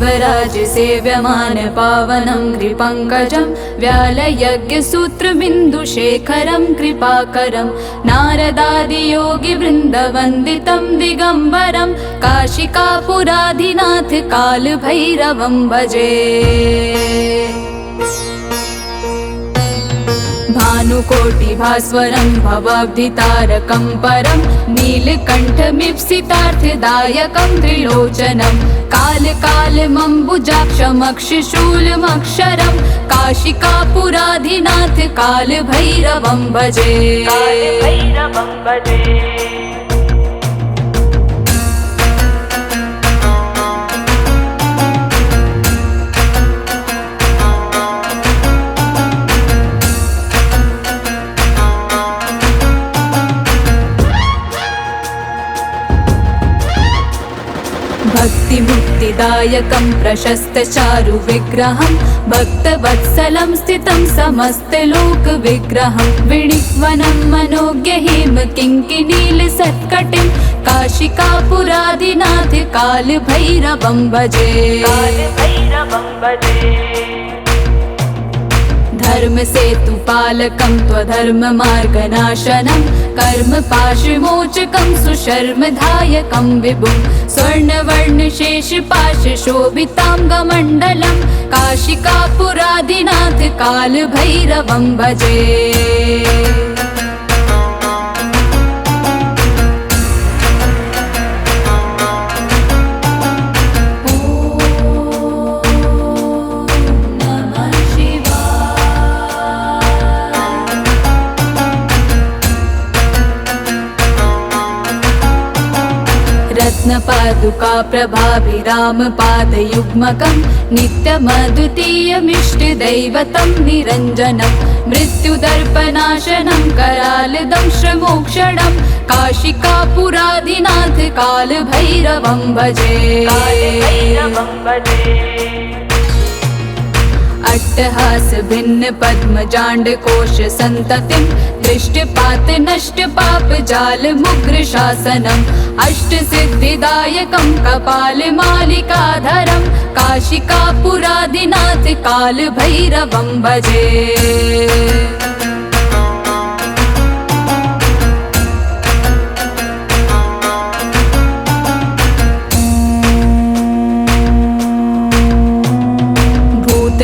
देवराज सेव्यमान पावनं कृपङ्कजं व्यालयज्ञसूत्रबिन्दुशेखरं कृपाकरं नारदादियोगिवृन्दवन्दितं दिगम्बरं काशिकापुराधिनाथ कालभैरवं भजे। भानुकोटिभास्वरं भवाब्धितारकं परं नीलकण्ठमीप्सितार्थदायकं त्रिलोचनं कालकालमम्बुजाक्षमक्षशूलमक्षरं काशिकापुराधिनाथ कालभैरवं भजे। भक्तिमुक्तिदायकं प्रशस्तचारुविग्रहं भक्तवत्सलं स्थितं समस्तलोकविग्रहं विणिक्वनं मनोज्ञहिम किङ्किणीलसत्कटिं काशिकापुराधिनाथ कालभैरवं भजे। धर्मसेतुपालकं त्वधर्ममार्गनाशनं कर्मपाशमोचकं सुशर्मधायकं विभुं स्वर्णवर्णशेषपाशशोभिताङ्गमण्डलं काशिकापुराधिनाथ कालभैरवं भजे। रत्नपादुका प्रभाभिरामपादयुग्मकं नित्यमद्वितीयमिष्टदैवतं निरञ्जनं मृत्युदर्पनाशनं करालदंश्रमोक्षणं काशिकापुराधिनाथ कालभैरवं भजे। अट्टहास भिन्न पद्मजाण्डकोश सन्ततिं दृष्टपात नष्टपाप जाल मुग्र शासनम् अष्टसिद्धिदायकं कपालमालिकाधरं काशिकापुराधिनाथ कालभैरवं भजे।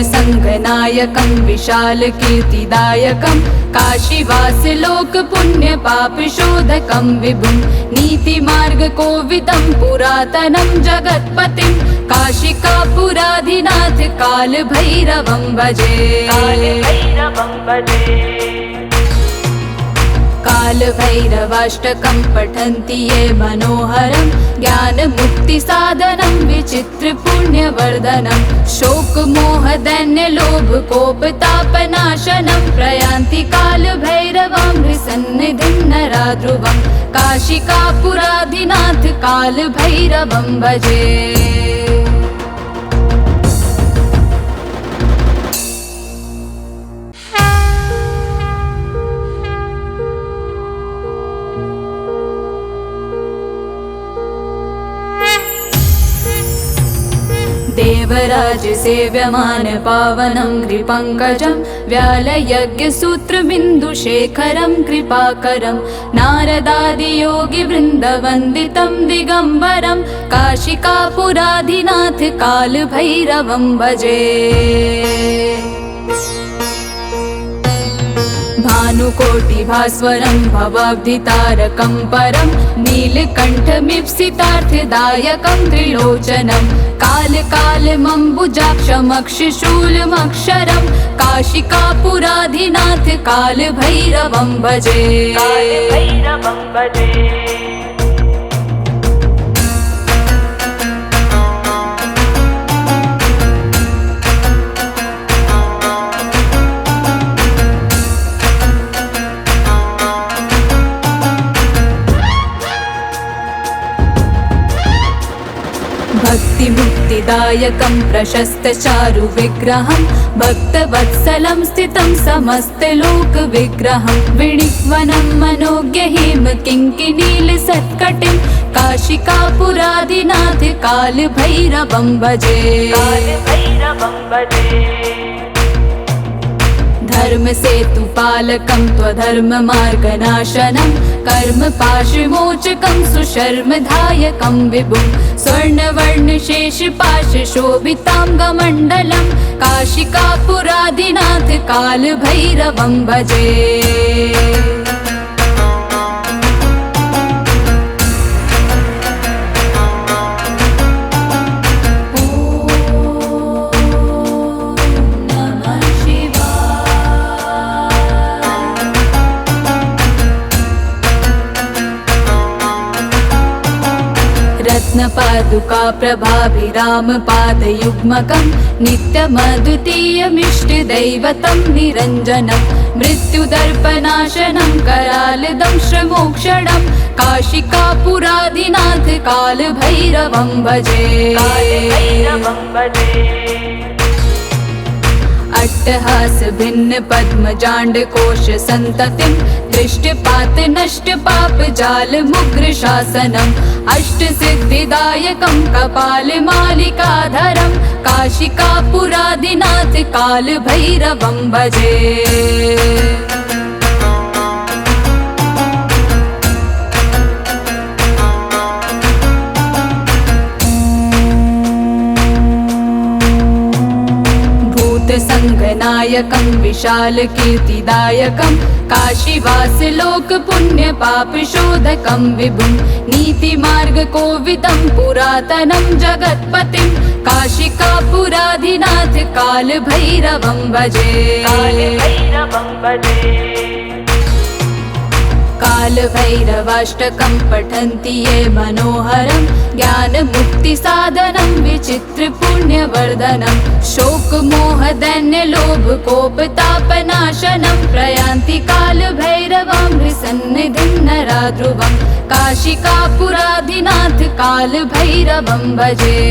संगनायकं विशालकीर्तिदायकं काशीवासलोकपुण्यपापशोधकं विभुं नीतिमार्गकोविदं पुरातनं जगत्पतिं काशिकापुराधिनाथ कालभैरवं भजे। कालभैरवाष्टकं पठन्ति ये मनोहरं ज्ञानमुक्तिसाधनं विचित्रपुण्यवर्धनं शोकमोहदैन्यलोभकोपतापनाशनं प्रयान्ति कालभैरवं सन्निधिं नरा ध्रुवं काशिकापुराधिनाथ कालभैरवं भजे। देवराज सेव्यमान पावनं कृपङ्कजं व्यालयज्ञसूत्रबिन्दुशेखरं कृपाकरं नारदादियोगिवृन्दवन्दितं दिगम्बरं काशिकापुराधिनाथ कालभैरवं भजे। भानुकोटिभास्वरं भवाब्धितारकं परं नीलकण्ठमीप्सितार्थदायकं त्रिलोचनं कालकालमम्बुजाक्षमक्षशूलमक्षरं काशिकापुराधिनाथ कालभैरवं भजे। सिद्धिदायकं प्रशस्तचारु विग्रहं भक्तवत्सलं स्थितं समस्तलोकविग्रहं विणिक्वनं मनोज्ञहिम किङ्किणीलसत्कटिं काशिकापुरादिनाथ कालभैरवं भजे। धर्मसेतुपालकं त्वधर्ममार्गनाशनं कर्मपाशमोचकं सुशर्मदायकं विभुं स्वर्णवर्णशेषपाशशोभिताङ्गमण्डलं काशिकापुरादिनाथ कालभैरवं भजे। रत्नपादुका प्रभाभिरामपादयुग्मकं नित्यमद्वितीयमिष्टदैवतं निरञ्जनं मृत्युदर्पनाशनं करालदंशमोक्षणं काशिकापुरादिनाथ कालभैरवं भजे। अट्टहास भिन्न पद्मजाण्ड कोश संततिं दृष्टपात नष्ट पाप जाल मुग्र शासनम् अष्ट सिद्धिदायकं कपाल मालिकाधरं काशिकापुरादिनाथ कालभैरवं भजे। संगनायकं विशाल कीर्तिदायकं काशीवासलोक पुण्य पाप शोधकं विभुं नीतिमार्ग कोविदं पुरातनं जगत्पतिं काशिकापुरादिनाथ कालभैरवं भजे। कालभैरवाष्टकं पठन्ति ये मनोहरं ज्ञानमुक्तिसाधनं विचित्रपुण्यवर्धनं शोकमोहदैन्यलोभकोपतापनाशनं प्रयान्ति कालभैरवं सन्निधिं नरा ध्रुवं काशिकापुरादिनाथ कालभैरवं भजे।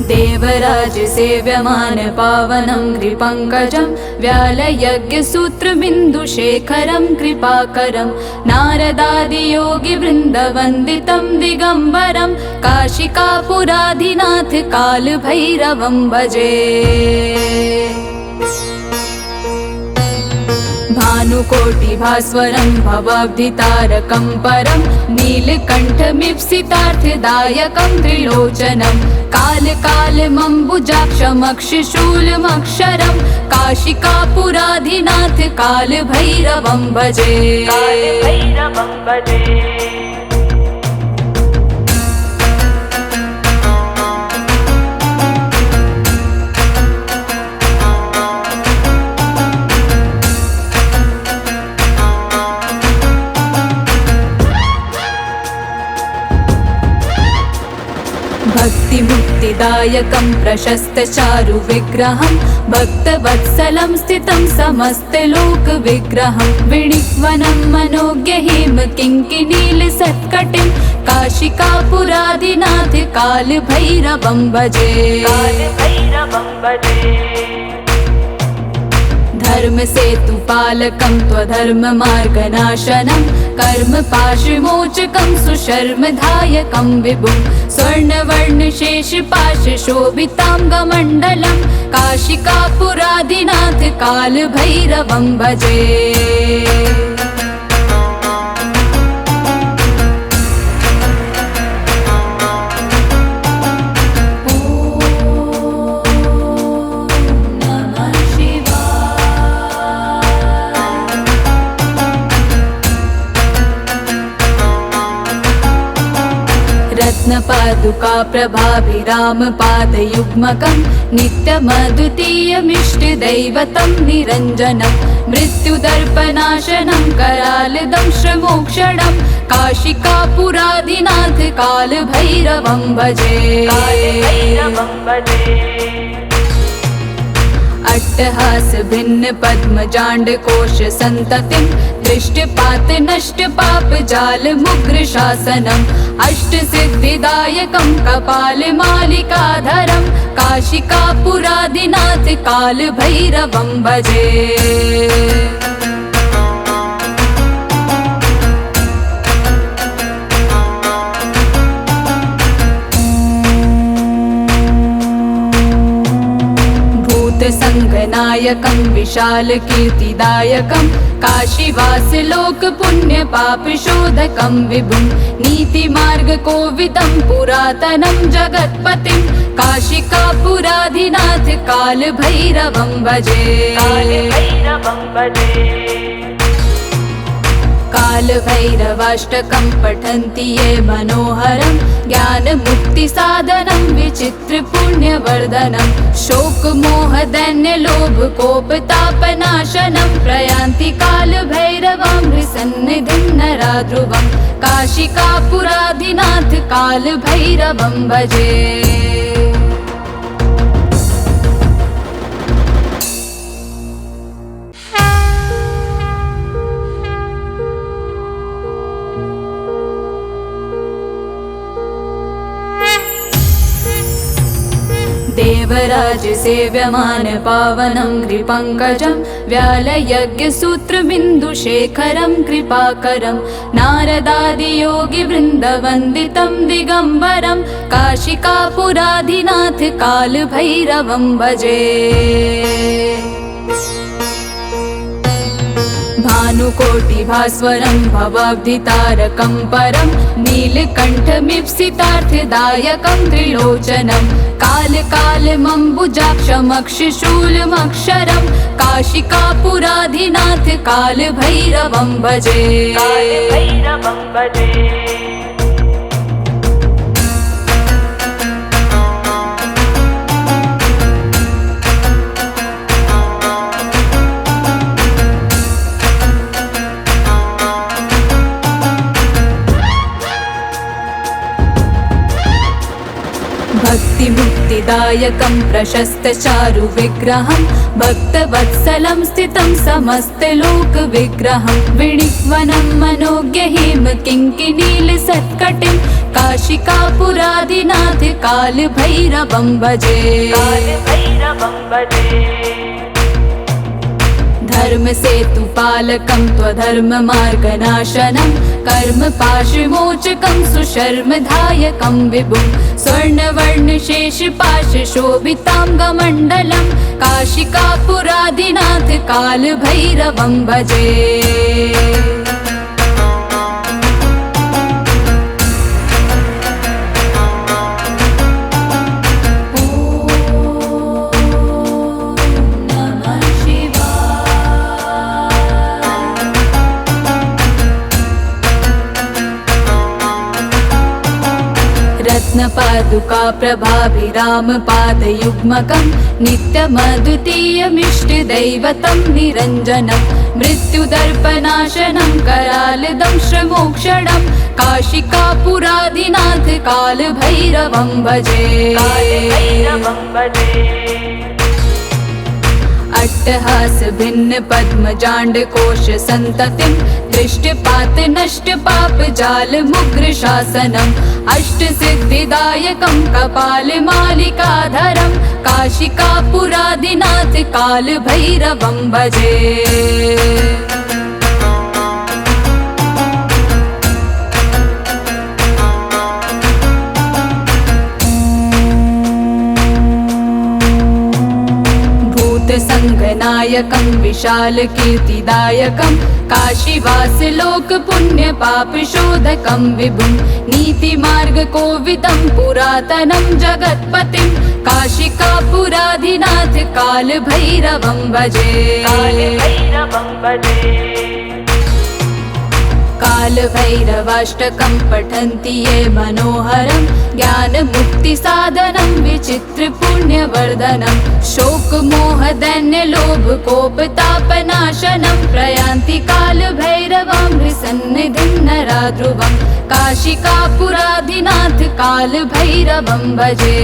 देवराज सेव्यमान पावनं कृपङ्कजं व्यालयज्ञसूत्रबिन्दुशेखरं कृपाकरं नारदादियोगिवृन्दवन्दितं दिगम्बरं काशिकापुरादिनाथ कालभैरवं भजे। भानुकोटिभास्वरं भवाब्धितारकं परं नीलकण्ठमीप्सितार्थदायकं त्रिलोचनं कालकालमम्बुजाक्षमक्षशूलमक्षरं काशिकापुरादिनाथ कालभैरवं भजे। भक्तिमुक्तिदायकं प्रशस्तचारु विग्रहं भक्तवत्सलं स्थितं समस्तलोकविग्रहं विणिक्वनं मनोज्ञहिम किङ्किणीलसत्कटिं काशिकापुरादिनाथ कालभैरवं भजे। धर्मसेतुपालकं त्वधर्ममार्गनाशनं कर्मपाशमोचकं सुशर्मदायकं विभुं स्वर्णवर्णशेषपाशशोभिताङ्गमण्डलं काशिकापुरादिनाथ कालभैरवं भजे। रत्नपादुका प्रभाभिरामपादयुग्मकं नित्यमद्वितीयमिष्टदैवतं निरञ्जनं मृत्युदर्पनाशनं करालदंशमोक्षणं काशिकापुरादिनाथ कालभैरवं भजे। अट्टहास भिन्न पद्मजाण्ड कोश संततिं दृष्टपात नष्ट पाप जाल मुग्र शासनम् अष्ट सिद्धिदायकं कपाल मालिकाधरं काशिकापुरादिनाथ काल भैरवं भजे। संगनायकं विशाल कीर्तिदायकं काशीवास लोक पुण्य पाप शोधकं विभुं नीति मार्ग कोविदं पुरातनं जगत्पतिं काशिकापुराधिनाथ काल भैरवं भजे। कालभैरवाष्टकं पठन्ति ये मनोहरं ज्ञान मुक्ति साधनं विचित्र पुण्यवर्धनं शोक मोह दैन्य लोभ कोप तापनाशनं प्रयान्ति कालभैरवं सन्निधिं नरा ध्रुवं काशिकापुराधिनाथ कालभैरवं भजे। देवराज सेव्यमान पावनं कृपङ्कजं व्यालयज्ञसूत्रबिन्दुशेखरं कृपाकरं नारदादियोगिवृन्दवन्दितं दिगम्बरं काशिकापुराधिनाथ कालभैरवं भजे। भानुकोटिभास्वरं भवाब्धितारकं परं नीलकण्ठमीप्सितार्थदायकं त्रिलोचनं कालकालमम्बुजाक्षमक्षशूलमक्षरं काशिकापुराधिनाथ कालभैरवं भजे। भक्तिमुक्तिदायकं प्रशस्तचारु विग्रहं भक्तवत्सलं स्थितं समस्तलोकविग्रहं विणिक्वनं मनोज्ञहिम किङ्किणीलसत्कटिं काशिकापुराधिनाथ कालभैरवं भजे। धर्मसेतुपालकं त्वधर्ममार्गनाशनं कर्मपाशमोचकं सुशर्मधायकं विभुं स्वर्णवर्णशेषपाशशोभिताङ्गमण्डलं काशिकापुराधिनाथ कालभैरवं भजे। रत्नपादुका प्रभाभिरामपादयुग्मकं नित्यमद्वितीयमिष्टदैवतं निरञ्जनं मृत्युदर्पनाशनं करालदंशमोक्षणं काशिकापुराधिनाथ कालभैरवं भजे। अट्टहास भिन्न पद्मजाण्ड कोश संततिं दृष्टपात नष्ट पाप जाल मुग्र शासनम् अष्ट सिद्धिदायकं कपाल मालिकाधरं काशिकापुराधिनाथ कालभैरवं भजे। संगनायकं विशाल कीर्तिदायकं काशीवास लोक पुण्य पाप शोधकं विभुं नीति मार्ग कोविदं पुरातनं जगत्पतिं काशिकापुराधिनाथ कालभैरवं भजे। कालभैरवाष्टकं पठन्ति ये मनोहरं ज्ञानमुक्तिसाधनं विचित्रपुण्यवर्धनं शोकमोहदैन्यलोभकोपतापनाशनं प्रयान्ति कालभैरवामृतसन्निधिं नरा ध्रुवं काशिकापुराधिनाथ कालभैरवं भजे।